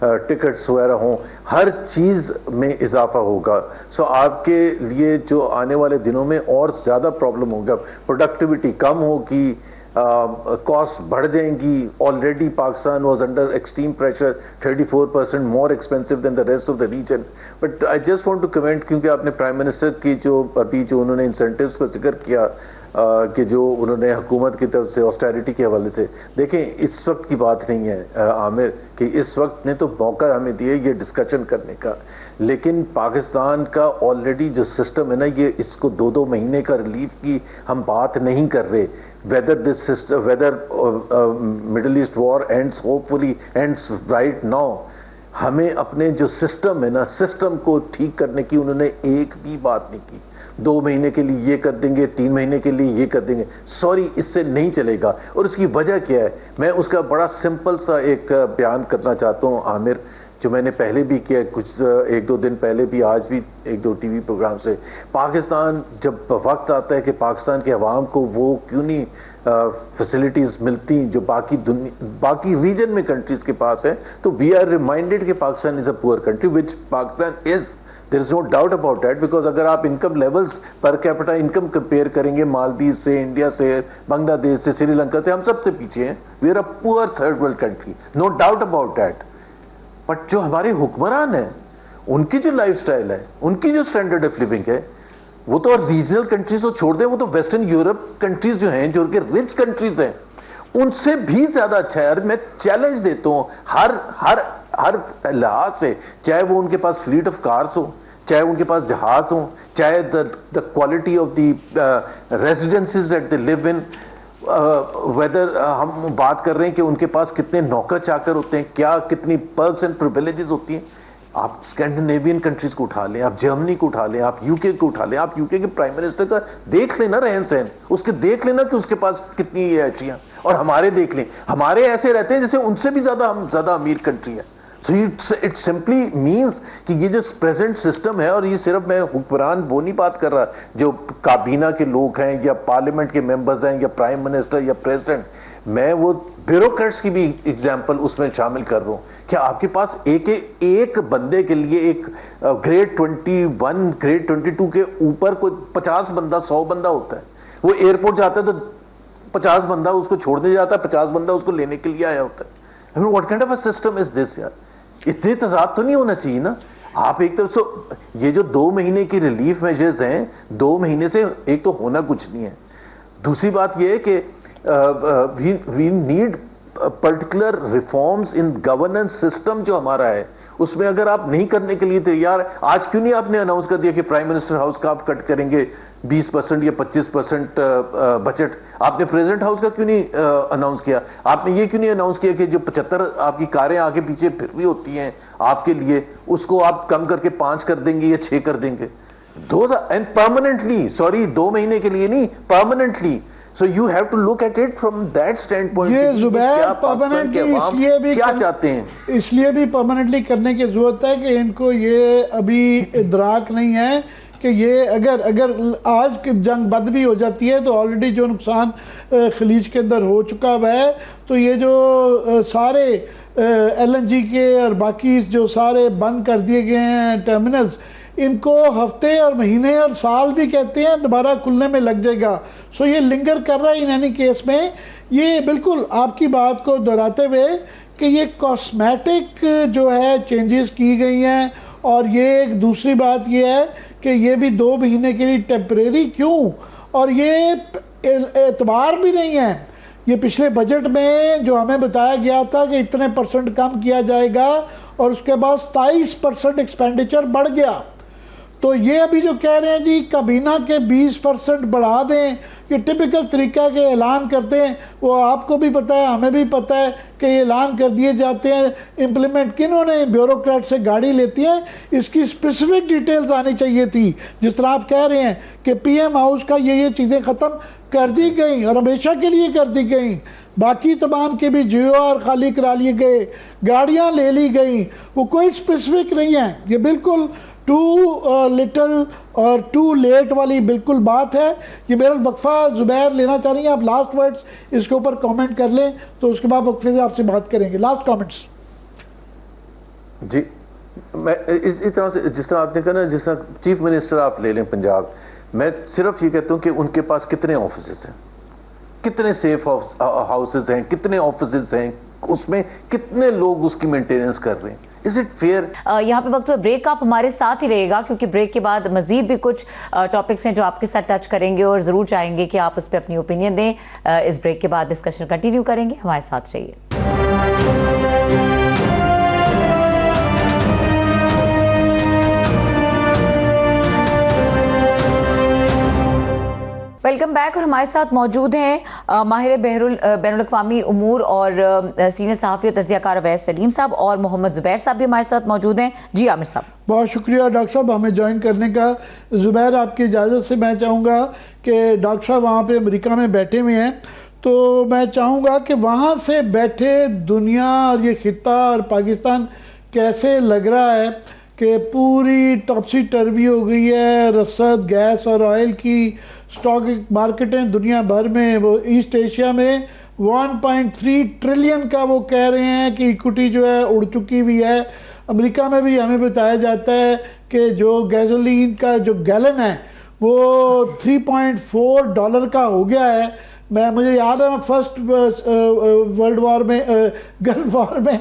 टिकट्स वगैरह हों, हर चीज़ में इजाफा होगा। सो आपके लिए जो आने वाले दिनों में और ज़्यादा प्रॉब्लम होगा, प्रोडक्टिविटी कम होगी, कॉस्ट बढ़ जाएंगी। Already Pakistan was under extreme pressure, 34% more expensive than the rest of the region. But I just want to comment, क्योंकि आपने प्राइम मिनिस्टर की जो अभी जो उन्होंने इंसेंटिव्स का जिक्र किया कि जो उन्होंने हुकूमत की तरफ से ऑस्टेरिटी के हवाले से, देखें इस वक्त की बात नहीं है आमिर, कि इस वक्त ने तो मौका हमें दिए ये डिस्कशन करने का, लेकिन पाकिस्तान का ऑलरेडी जो सिस्टम है ना, ये इसको 2-2 महीने का रिलीफ की हम बात नहीं कर रहे। whether this system, whether Middle East war ends, hopefully ends right now, हमें अपने जो सिस्टम है ना, सिस्टम को ठीक करने की उन्होंने एक भी बात नहीं की। 2 महीने के लिए ये कर देंगे, 3 महीने के लिए ये कर देंगे, सॉरी, इससे नहीं चलेगा। और उसकी वजह क्या है, मैं उसका बड़ा सिंपल सा एक बयान करना चाहता हूँ आमिर, जो मैंने पहले भी किया, कुछ 1-2 दिन पहले भी, आज भी 1-2 टीवी प्रोग्राम से। पाकिस्तान, जब वक्त आता है कि पाकिस्तान के अवाम को वो क्यों नहीं फैसिलिटीज़ मिलती जो बाकी रीजन में कंट्रीज़ के पास है, तो वी आर रिमाइंडेड कि Pakistan is a poor country, which Pakistan is there is no doubt about that, because अगर आप income levels per capita income compare करेंगे मालदीव से, इंडिया से, बांग्लादेश से, श्रीलंका से, हम सबसे पीछे हैं। We are a poor third world country, no doubt about that. But जो हमारे हुक्मरान हैं, उनकी जो लाइफस्टाइल है, उनकी जो स्टैंडर्ड ऑफ लिविंग है, वो तो रीजनल कंट्रीज को छोड़ दें, वो तो वेस्टर्न यूरोप कंट्रीज जो हैं, जो कि रिच कंट्रीज हैं, उनसे भी ज्यादा अच्छा है। मैं चैलेंज देता हूं हर हर हर लिहाज से, चाहे वो उनके पास फ्लीट ऑफ कार्स हो, चाहे उनके पास जहाज हो, चाहे the quality of the residencies that they live in, whether हम बात कर रहे हैं कि उनके पास कितने नौकर चाकर होते हैं, क्या कितनी पर्क्स एंड प्रिविलेजेस होती हैं। आप स्कैंडिनेवियन कंट्रीज को उठा लें, आप जर्मनी को उठा लें, आप यूके को उठा लें, आप यूके के प्राइम मिनिस्टर का देख लेना रहन सहन, उसके देख लेना कि उसके पास कितनी ये अशियां, और हमारे देख लें, हमारे ऐसे रहते हैं जैसे उनसे भी ज्यादा हम ज्यादा अमीर कंट्री है। सो इट सिंपली मीन्स कि ये जो प्रेजेंट सिस्टम है, और ये सिर्फ मैं हुक्मरान वो नहीं बात कर रहा जो काबीना के लोग हैं या पार्लियामेंट के मेंबर्स हैं या प्राइम मिनिस्टर या प्रेसिडेंट, मैं वो ब्यूरोक्रेट्स की भी एग्जांपल उसमें शामिल कर रहा हूं। क्या आपके पास एक बंदे के लिए एक ग्रेड 21 ग्रेड 22 के ऊपर कोई 50 बंदा 100 बंदा होता है? वो एयरपोर्ट जाता है तो 50 बंदा उसको छोड़ने जाता है, 50 बंदा उसको लेने के लिए आया होता है। I mean, what kind of a system is this यार? इतने तजाद तो नहीं होना चाहिए ना। आप एक तरफ से ये जो 2 महीने की रिलीफ मेजर्स हैं, 2 महीने से एक तो होना कुछ नहीं है। दूसरी बात ये है कि we need particular reforms in governance system जो हमारा है, उसमें अगर आप नहीं करने के लिए तैयार, आज क्यों नहीं आपने अनाउंस कर दिया कि प्राइम मिनिस्टर हाउस का आप कट करेंगे 20% या 25% बजट? आपने प्रेसिडेंट हाउस का क्यों नहीं अनाउंस किया? आपने ये क्यों नहीं अनाउंस किया कि जो 75 आपकी कारें आगे पीछे फिर भी होती हैं आपके लिए, उसको आप कम करके 5 कर देंगे या 6 कर देंगे? एंड परमानेंटली, सॉरी 2 महीने के लिए नहीं, permanently. So you have to look at it from that standpoint. ये जुबैर परमानेंटली इसलिए भी क्या चाहते हैं, इसलिए भी परमानेंटली करने की जरूरत है कि इनको ये अभी इदराक नहीं है कि ये अगर आज की जंग बद भी हो जाती है तो ऑलरेडी जो नुकसान खलीज के अंदर हो चुका हुआ है, तो ये जो सारे LNG के और बाकी जो सारे बंद कर दिए गए हैं टर्मिनल्स, इनको हफ्ते और महीने और साल भी कहते हैं दोबारा खुलने में लग जाएगा। सो ये लिंगर कर रहा है इन एनी केस में। ये बिल्कुल आपकी बात को दोहराते हुए कि ये कॉस्मेटिक जो है चेंजेस की गई हैं, और ये एक दूसरी बात ये है कि ये भी 2 महीने के लिए टेम्परेरी क्यों, और ये एतबार भी नहीं है। ये पिछले बजट में जो हमें बताया गया था कि इतने % कम किया जाएगा, और उसके बाद 27% एक्सपेंडिचर बढ़ गया। तो ये अभी जो कह रहे हैं जी काबीना के 20% बढ़ा दें, ये टिपिकल तरीका के ऐलान करते हैं। वो आपको भी पता है, हमें भी पता है कि ये ऐलान कर दिए जाते हैं। इम्प्लीमेंट किन्होंने ब्यूरोक्रेट से गाड़ी लेती है, इसकी स्पेसिफिक डिटेल्स आनी चाहिए थी। जिस तरह आप कह रहे हैं कि PM हाउस का ये चीज़ें ख़त्म कर दी गई और हमेशा के लिए कर दी गई, बाकी तमाम के भी GOR खाली करा लिए गए, गाड़ियाँ ले ली गई, वो कोई स्पेसिफिक नहीं है। ये बिल्कुल टू लिटल और टू लेट वाली बिल्कुल बात है। ये मेरा वक्फा जुबैर लेना चाह रही हैं, आप लास्ट वर्ड्स इसके ऊपर कमेंट कर लें, तो उसके बाद वक्फे से आपसे बात करेंगे। लास्ट कमेंट्स जी। मैं इस तरह से, जिस तरह आपने कहा ना, जिस तरह चीफ मिनिस्टर आप ले लें पंजाब, मैं सिर्फ ये कहता हूँ कि उनके पास कितने ऑफिसेस हैं, कितने सेफ हाउसेस हैं, कितने ऑफिसेस हैं, उसमें कितने लोग उसकी मेंटेनेंस कर रहे हैं। Is it fair? यहाँ पे वक्त ब्रेक, आप हमारे साथ ही रहेगा क्योंकि ब्रेक के बाद मजीद भी कुछ टॉपिक्स हैं जो आपके साथ टच करेंगे और ज़रूर चाहेंगे कि आप उस पर अपनी ओपिनियन दें। इस ब्रेक के बाद डिस्कशन कंटिन्यू करेंगे, हमारे साथ रहिए। Welcome back. और हमारे साथ मौजूद हैं माहिर बैनुल-अक़वामी उमूर और सीनियर सहाफ़ी और तज़कियाकार अवैस सलीम साहब, और मोहम्मद ज़ुबैर साहब भी हमारे साथ मौजूद हैं। जी आमिर साहब, बहुत शुक्रिया डॉक्टर साहब हमें ज्वाइन करने का। ज़ुबैर, आपकी इजाज़त से मैं चाहूँगा कि डॉक्टर साहब वहाँ पे अमेरिका में बैठे हुए हैं, तो मैं चाहूँगा कि वहाँ से बैठे दुनिया और ये ख़ित्ता और पाकिस्तान कैसे लग रहा है कि पूरी टॉपसी टर्बी हो गई है रसद गैस और ऑयल की स्टॉक मार्केटें दुनिया भर में। वो ईस्ट एशिया में 1.3 ट्रिलियन का वो कह रहे हैं कि इक्विटी जो है उड़ चुकी हुई है। अमेरिका में भी हमें बताया जाता है कि जो गैसोलीन का जो गैलन है वो $3.4 का हो गया है। मुझे याद है मैं फर्स्ट वर्ल्ड वॉर में गल्फ वॉर में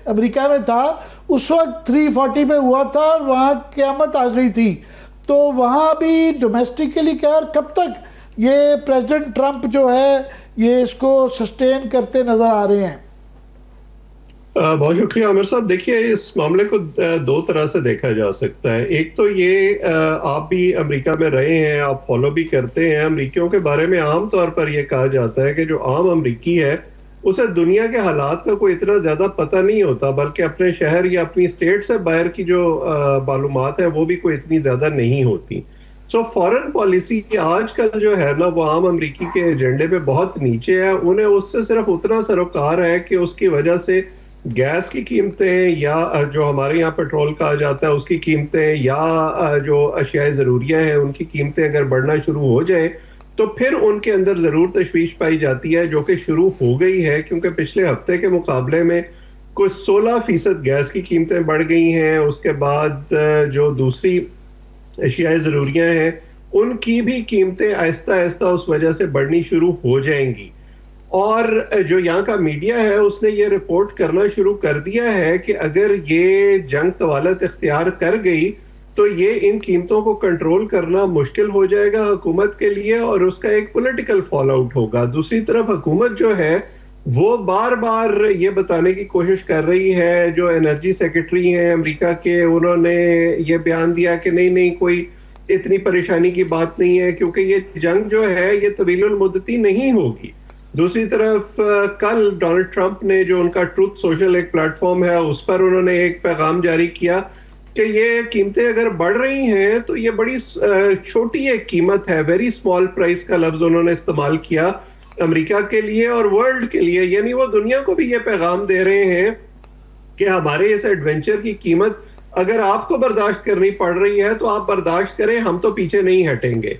अमेरिका में था, उस वक्त 340 में हुआ था और वहाँ क़यामत आ गई थी। तो वहाँ भी डोमेस्टिकली क्या कब तक ये प्रेसिडेंट ट्रंप जो है ये इसको सस्टेन करते नज़र आ रहे हैं? बहुत शुक्रिया आमिर साहब। देखिए, इस मामले को दो तरह से देखा जा सकता है। एक तो ये, आप भी अमेरिका में रहे हैं, आप फॉलो भी करते हैं। अमेरिकियों के बारे में आम तौर पर यह कहा जाता है कि जो आम अमेरिकी है उसे दुनिया के हालात का कोई इतना ज्यादा पता नहीं होता, बल्कि अपने शहर या अपनी स्टेट से बाहर की जो मालूमात है वो भी कोई इतनी ज्यादा नहीं होती। सो फॉरेन पॉलिसी आजकल जो है ना वो आम अमेरिकी के एजेंडे पे बहुत नीचे है। उन्हें उससे सिर्फ उतना सरोकार है कि उसकी वजह से गैस की कीमतें या जो हमारे यहाँ पेट्रोल कहा जाता है उसकी कीमतें या जो अशियाए ज़रूरियाँ हैं उनकी कीमतें अगर बढ़ना शुरू हो जाए तो फिर उनके अंदर ज़रूर तशवीश पाई जाती है, जो कि शुरू हो गई है। क्योंकि पिछले हफ्ते के मुकाबले में कुछ 16% गैस की कीमतें बढ़ गई हैं। उसके बाद जो दूसरी अशियाए ज़रूरियाँ हैं उनकी भी कीमतें आहिस्ता आहिस्ता उस वजह से बढ़नी शुरू हो जाएंगी। और जो यहाँ का मीडिया है उसने ये रिपोर्ट करना शुरू कर दिया है कि अगर ये जंग तवालत इख्तियार कर गई तो ये इन कीमतों को कंट्रोल करना मुश्किल हो जाएगा हुकूमत के लिए और उसका एक पॉलिटिकल फॉल आउट होगा। दूसरी तरफ हुकूमत जो है वो बार बार ये बताने की कोशिश कर रही है, जो एनर्जी सेक्रेटरी हैं अमेरिका के, उन्होंने ये बयान दिया कि नहीं कोई इतनी परेशानी की बात नहीं है, क्योंकि ये जंग जो है ये तवीलुल मुद्दती नहीं होगी। दूसरी तरफ कल डोनाल्ड ट्रंप ने, जो उनका ट्रूथ सोशल एक प्लेटफॉर्म है, उस पर उन्होंने एक पैगाम जारी किया कि ये कीमतें अगर बढ़ रही हैं तो ये बड़ी छोटी एक कीमत है, वेरी स्मॉल प्राइस का लफ्ज उन्होंने इस्तेमाल किया अमेरिका के लिए और वर्ल्ड के लिए। यानी वो दुनिया को भी ये पैगाम दे रहे हैं कि हमारे इस एडवेंचर की कीमत अगर आपको बर्दाश्त करनी पड़ रही है तो आप बर्दाश्त करें, हम तो पीछे नहीं हटेंगे।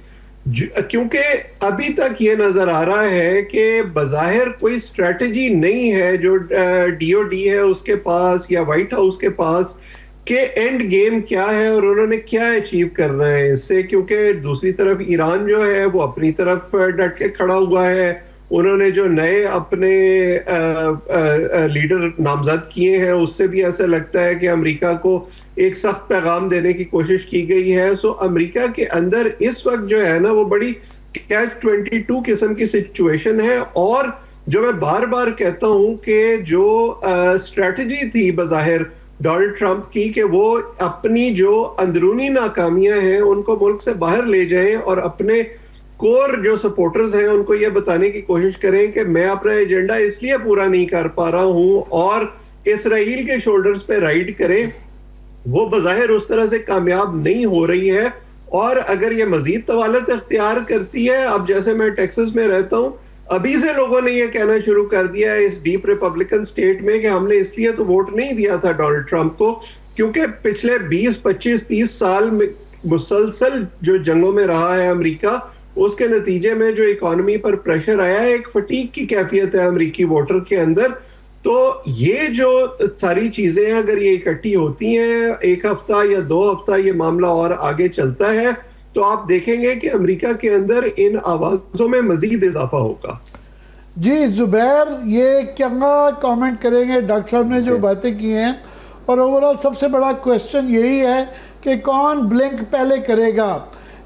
क्योंकि अभी तक ये नजर आ रहा है कि बज़ाहिर कोई स्ट्रेटजी नहीं है जो डीओडी है उसके पास या व्हाइट हाउस के पास कि एंड गेम क्या है और उन्होंने क्या अचीव करना है इससे। क्योंकि दूसरी तरफ ईरान जो है वो अपनी तरफ डट के खड़ा हुआ है। उन्होंने जो नए अपने लीडर नामजद किए हैं उससे भी ऐसा लगता है कि अमेरिका को एक सख्त पैगाम देने की कोशिश की गई है। सो अमेरिका के अंदर इस वक्त जो है ना वो बड़ी कैच-22 किस्म की सिचुएशन है। और जो मैं बार बार कहता हूं कि जो स्ट्रेटजी थी बज़ाहिर डोनाल्ड ट्रंप की कि वो अपनी जो अंदरूनी नाकामियां हैं उनको मुल्क से बाहर ले जाएं और अपने कोर जो सपोर्टर्स हैं उनको ये बताने की कोशिश करें कि मैं अपना एजेंडा इसलिए पूरा नहीं कर पा रहा हूं और इसराइल के शोल्डर्स पे राइड करें, वो बज़ाहिर उस तरह से कामयाब नहीं हो रही है। और अगर ये मजीद तवालत इख्तियार करती है, अब जैसे मैं टेक्सास में रहता हूं, अभी से लोगों ने ये कहना शुरू कर दिया है इस डीप रिपब्लिकन स्टेट में कि हमने इसलिए तो वोट नहीं दिया था डोनाल्ड ट्रंप को क्योंकि पिछले 20, 25, 30 साल में मुसलसल जो जंगों में रहा है अमेरिका, उसके नतीजे में जो इकोनॉमी पर प्रेशर आया है, एक फटीक की कैफियत है अमेरिकी वोटर के अंदर। तो ये जो सारी चीजें हैं अगर ये इकट्ठी होती हैं, एक हफ्ता या 2 हफ्ता ये मामला और आगे चलता है तो आप देखेंगे कि अमेरिका के अंदर इन आवाजों में मजीद इजाफा होगा। जी जुबैर, ये क्या कमेंट करेंगे डॉक्टर साहब ने जो बातें की हैं? और ओवरऑल सबसे बड़ा क्वेश्चन यही है कि कौन ब्लिंक पहले करेगा।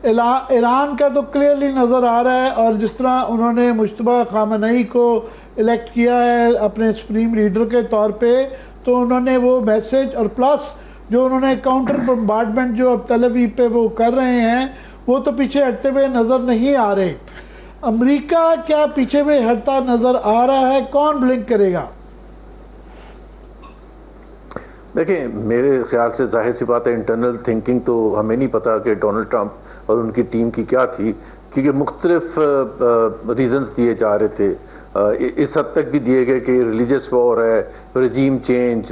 ईरान का तो क्लियरली नज़र आ रहा है, और जिस तरह उन्होंने मुश्तबा खामनेई को इलेक्ट किया है अपने सुप्रीम लीडर के तौर पे, तो उन्होंने वो मैसेज और प्लस जो उन्होंने काउंटर बम्बार्डमेंट जो अब तल अवीव पे वो कर रहे हैं वो तो पीछे हटते हुए नज़र नहीं आ रहे। अमेरिका क्या पीछे हुए हटता नज़र आ रहा है? कौन ब्लिंक करेगा? देखिए, मेरे ख्याल से जाहिर सी बात है इंटरनल थिंकिंग तो हमें नहीं पता कि डोनाल्ड ट्रंप और उनकी टीम की क्या थी, क्योंकि मुख्तलिफ रीजंस दिए जा रहे थे। इस हद तक भी दिए गए कि रिलीजियस वॉर है, रजीम चेंज,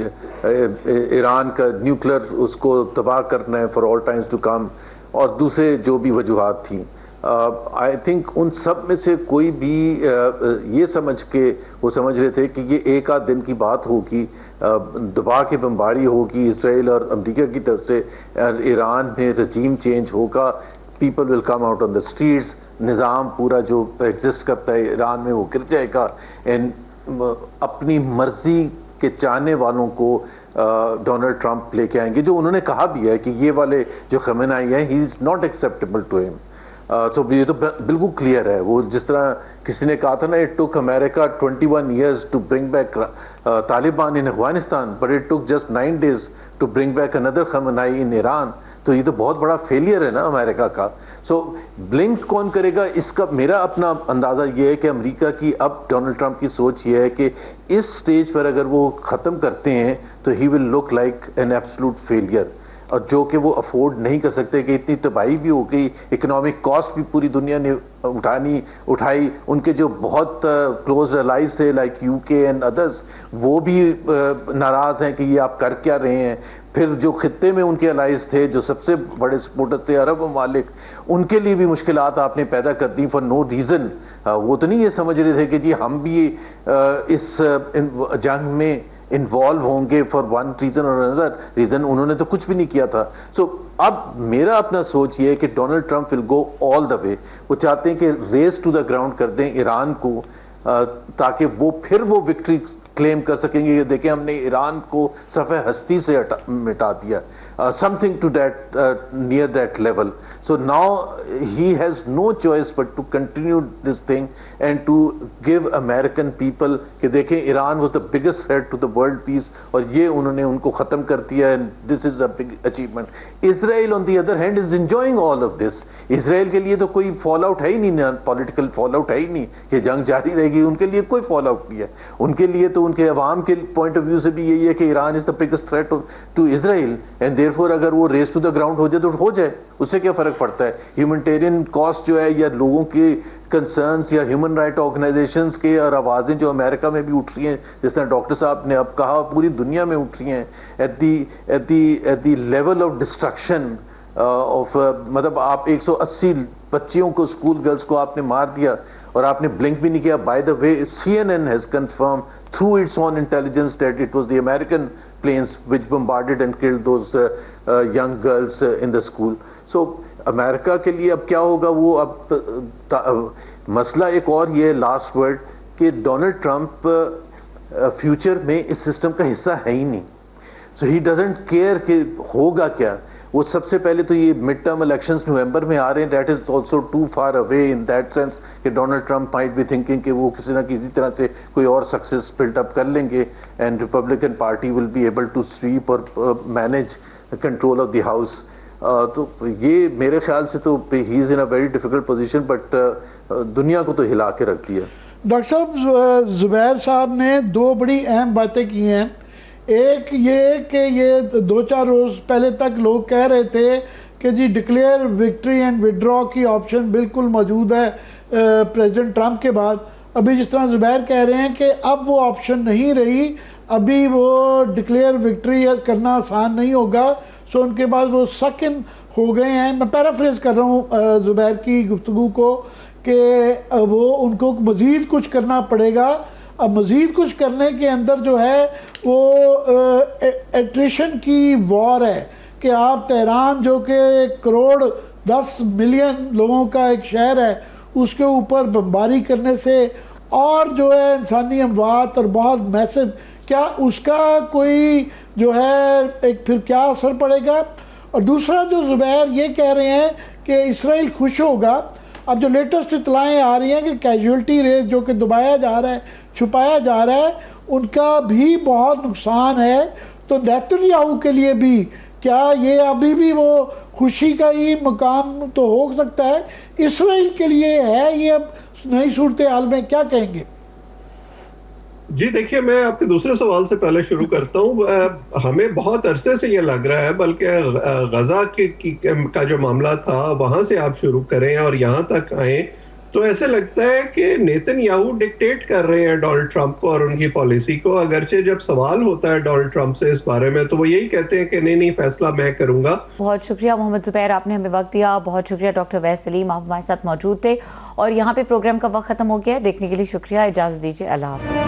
ईरान का न्यूक्लियर उसको तबाह करना है for all times to come, और दूसरे जो भी वजूहात थी। आई थिंक उन सब में से कोई भी ये समझ के वो समझ रहे थे कि ये एक आध दिन की बात होगी, दबा के बमबारी होगी इसराइल और अमेरिका की तरफ से, ईरान में रजीम चेंज होगा, people will come out on the streets, निज़ाम पूरा जो एग्जिस्ट करता है ईरान में वो गिर जाएगा, एंड अपनी मर्जी के चाहने वालों को डोनाल्ड ट्रंप लेके आएंगे, जो उन्होंने कहा भी है कि ये वाले जो खमेनाई है he is not acceptable to him. So ये तो बिल्कुल क्लियर है। वो जिस तरह किसी ने कहा था ना, it took America 21 years to bring back Taliban in Afghanistan, but it took just 9 days to bring back another Khamenei in Iran. तो ये तो बहुत बड़ा फेलियर है ना अमेरिका का। सो ब्लिंक कौन करेगा, इसका मेरा अपना अंदाज़ा ये है कि अमेरिका की अब डोनाल्ड ट्रंप की सोच ये है कि इस स्टेज पर अगर वो ख़त्म करते हैं तो he will look like an absolute failure, और जो कि वो अफोर्ड नहीं कर सकते कि इतनी तबाही भी हो गई, इकोनॉमिक कॉस्ट भी पूरी दुनिया ने उठाई, उनके जो बहुत क्लोज एलाइज थे लाइक यूके एंड अदर्स, वो भी नाराज़ हैं कि ये आप कर क्या रहे हैं। फिर जो खित्ते में उनके एलाइज थे, जो सबसे बड़े सपोर्टर्स थे अरब ममालिक, उनके लिए भी मुश्किलात आपने पैदा कर दी फॉर नो रीज़न। वो तो नहीं ये समझ रहे थे कि जी हम भी इस जंग में इन्वॉल्व होंगे फॉर वन रीज़न और अनदर रीज़न, उन्होंने तो कुछ भी नहीं किया था। सो अब मेरा अपना सोच ये है कि Donald Trump will go all the way. वो चाहते हैं कि रेस टू द ग्राउंड कर दें ईरान को, ताकि वो फिर वो विक्ट्री क्लेम कर सकेंगे कि देखें हमने ईरान को सफ़े हस्ती से मिटा दिया, something to that near that level. So now he has no choice but to continue this thing and to give American people कि देखें Iran was the biggest threat to the world peace, और ये उन्होंने उनको ख़त्म कर दिया, and this is a big achievement. Israel on the other hand is enjoying all of this. Israel के लिए तो कोई फॉल आउट है ही नहीं ना, पॉलिटिकल फॉल आउट है ही नहीं कि जंग जारी रहेगी, उनके लिए कोई फॉल आउट नहीं है। उनके लिए तो उनके अवाम के पॉइंट ऑफ व्यू से भी यही है कि Iran is the biggest threat to Israel, and therefore अगर वो रेस टू द ग्राउंड हो जाए तो हो जाए, उससे क्या फ़र्क पड़ता है। ह्यूमैनिटेरियन कॉस्ट जो है, या लोगों की कंसर्न्स, या ह्यूमन राइट ऑर्गेनाइजेशंस के और आवाज़ें जो अमेरिका में भी उठ रही हैं, जिस तरह डॉक्टर साहब ने अब कहा पूरी दुनिया में उठ रही हैं, at the level of destruction of, मतलब आप 180 बच्चियों को, स्कूल गर्ल्स को आपने मार दिया और आपने ब्लिंक भी नहीं किया। By the way CNN has confirm through its on intelligence that it was the American planes which bombarded and killed those young girls in the school. So America के लिए अब क्या होगा, वो अब मसला एक और ये लास्ट वर्ड कि डोनाल्ड ट्रंप फ्यूचर में इस सिस्टम का हिस्सा है ही नहीं। सो ही डजंट केयर कि होगा क्या। वो सबसे पहले तो ये मिड टर्म इलेक्शंस नवंबर में आ रहे हैं, that is also too far away in that sense कि Donald Trump might be thinking कि वो किसी ना किसी तरह से कोई और सक्सेस बिल्ट अप कर लेंगे, and Republican party will be able to sweep और manage control of the house. तो ये मेरे ख्याल से तो he is in a very difficult position, but दुनिया को तो हिला के रख दिया। डॉक्टर साहब, ज़ुबैर साहब ने दो बड़ी अहम बातें की हैं। एक ये कि ये 2-4 रोज़ पहले तक लोग कह रहे थे कि जी डिक्लेयर विक्ट्री एंड विड्रॉ की ऑप्शन बिल्कुल मौजूद है प्रेसिडेंट ट्रंप के बाद। अभी जिस तरह ज़ुबैर कह रहे हैं कि अब वो ऑप्शन नहीं रही, अभी वो डिक्लेयर विक्ट्री करना आसान नहीं होगा। सो उनके बाद वो सक इन हो गए हैं। मैं पैराफ्रेज कर रहा हूँ ज़ुबैर की गुफ्तगू को कि वो उनको मज़ीद कुछ करना पड़ेगा। अब मज़ीद कुछ करने के अंदर जो है वो एट्रिशन की वॉर है कि आप तेहरान जो कि 1.10 करोड़ लोगों का एक शहर है, उसके ऊपर बमबारी करने से और जो है इंसानी अमवात और बहुत मैसिव, क्या उसका कोई जो है एक फिर क्या असर पड़ेगा। और दूसरा जो ज़ुबैर ये कह रहे हैं कि इसराइल खुश होगा। अब जो लेटेस्ट इतलाएँ आ रही हैं कि कैजुअल्टी रेट जो कि दबाया जा रहा है, छुपाया जा रहा है, उनका भी बहुत नुकसान है। तो नेतन्याहू के लिए भी क्या ये अभी भी वो खुशी का ही मकाम तो हो सकता है, इसराइल के लिए है ये अब नई सूरत हाल में, क्या कहेंगे? जी देखिए, मैं आपके दूसरे सवाल से पहले शुरू करता हूँ। हमें बहुत अरसे से ये लग रहा है, बल्कि गजा का जो मामला था वहाँ से आप शुरू करें और यहाँ तक आए, तो ऐसे लगता है कि नेतन्याहू डिक्टेट कर रहे हैं डोनाल्ड ट्रंप को और उनकी पॉलिसी को। अगरचे जब सवाल होता है डोनाल्ड ट्रंप से इस बारे में तो वो यही कहते हैं कि नहीं फैसला मैं करूंगा। बहुत शुक्रिया मोहम्मद जुबैर, आपने हमें वक्त दिया। बहुत शुक्रिया डॉक्टर वैस सलीम, आप हमारे साथ मौजूद थे। और यहाँ पे प्रोग्राम का वक्त खत्म हो गया है। देखने के लिए शुक्रिया, इजाजत दीजिए, अल्लाह हाफिज।